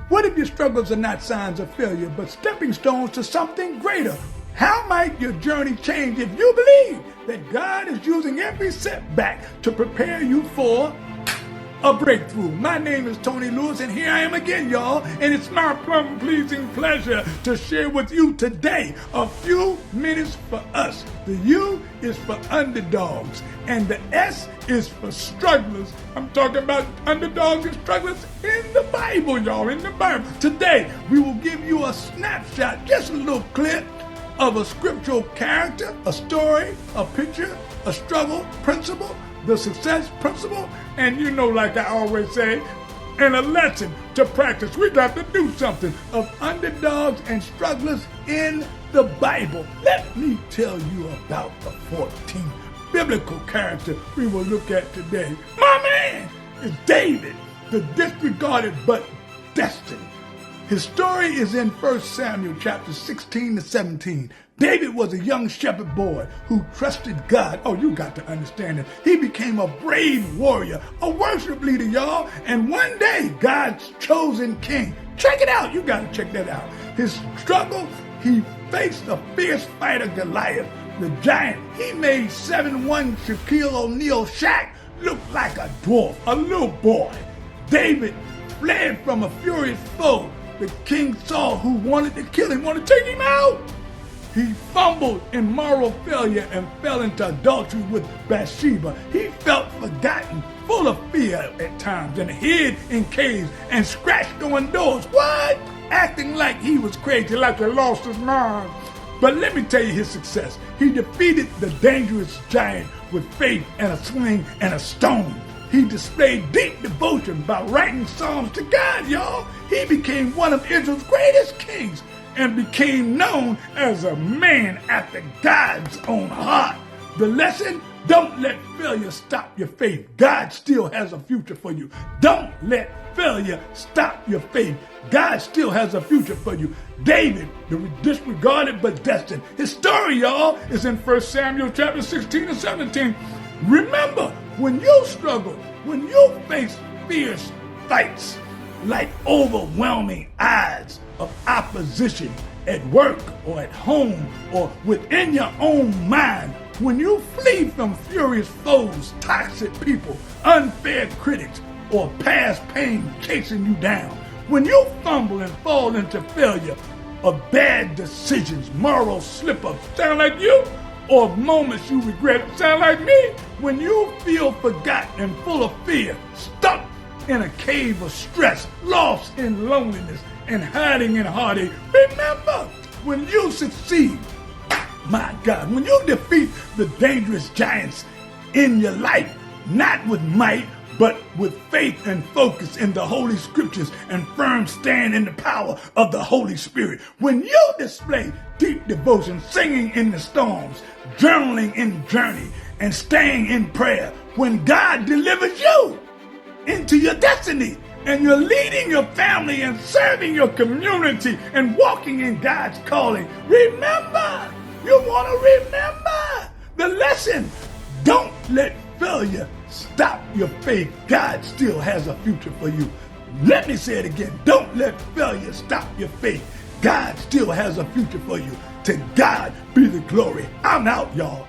What if your struggles are not signs of failure, but stepping stones to something greater? How might your journey change if you believe that God is using every setback to prepare you for a breakthrough? My name is Tony Lewis, and here I am again, y'all. And it's my plum-pleasing pleasure to share with you today a few minutes for us. The U is for underdogs, and the S is for strugglers. I'm talking about underdogs and strugglers in the Bible, y'all, in the Bible. Today, we will give you a snapshot, just a little clip of a scriptural character, a story, a picture, a struggle principle, the success principle, and you know, like I always say, and a lesson to practice. We got to do something of underdogs and strugglers in the Bible. Let me tell you about the 14th biblical character we will look at today. My man is David, the disregarded but destined. His story is in 1 Samuel chapter 16 to 17. David was a young shepherd boy who trusted God. Oh, you got to understand it. He became a brave warrior, a worship leader, y'all. And one day, God's chosen king. Check it out. You got to check that out. His struggle, he faced a fierce fighter, Goliath, the giant. He made 7'1" Shaquille O'Neal Shaq look like a dwarf, a little boy. David fled from a furious foe, the King Saul, who wanted to kill him, wanted to take him out. He fumbled in moral failure and fell into adultery with Bathsheba. He felt forgotten, full of fear at times, and hid in caves and scratched on doors. What? Acting like he was crazy, like he lost his mind. But let me tell you his success. He defeated the dangerous giant with faith and a sling and a stone. He displayed deep devotion by writing psalms to God, y'all. He became one of Israel's greatest kings and became known as a man after God's own heart. The lesson: don't let failure stop your faith. God still has a future for you. Don't let failure stop your faith. God still has a future for you. David, the disregarded but destined. His story, y'all, is in 1 Samuel chapter 16 and 17. Remember, when you struggle, when you face fierce fights like overwhelming odds of opposition at work or at home or within your own mind, when you flee from furious foes, toxic people, unfair critics, or past pain chasing you down, when you fumble and fall into failure of bad decisions, moral slip-ups, sound like you? Or moments you regret, sound like me? When you feel forgotten and full of fear, stuck in a cave of stress, lost in loneliness, and hiding in heartache, remember, when you succeed, my God, when you defeat the dangerous giants in your life, not with might, but with faith and focus in the Holy Scriptures and firm stand in the power of the Holy Spirit. When you display deep devotion, singing in the storms, journaling in journey, and staying in prayer, when God delivers you into your destiny, and you're leading your family and serving your community and walking in God's calling, remember, you want to remember the lesson. Don't let failure stop your faith. God still has a future for you. Let me say it again. Don't let failure stop your faith. God still has a future for you. To God be the glory. I'm out, y'all.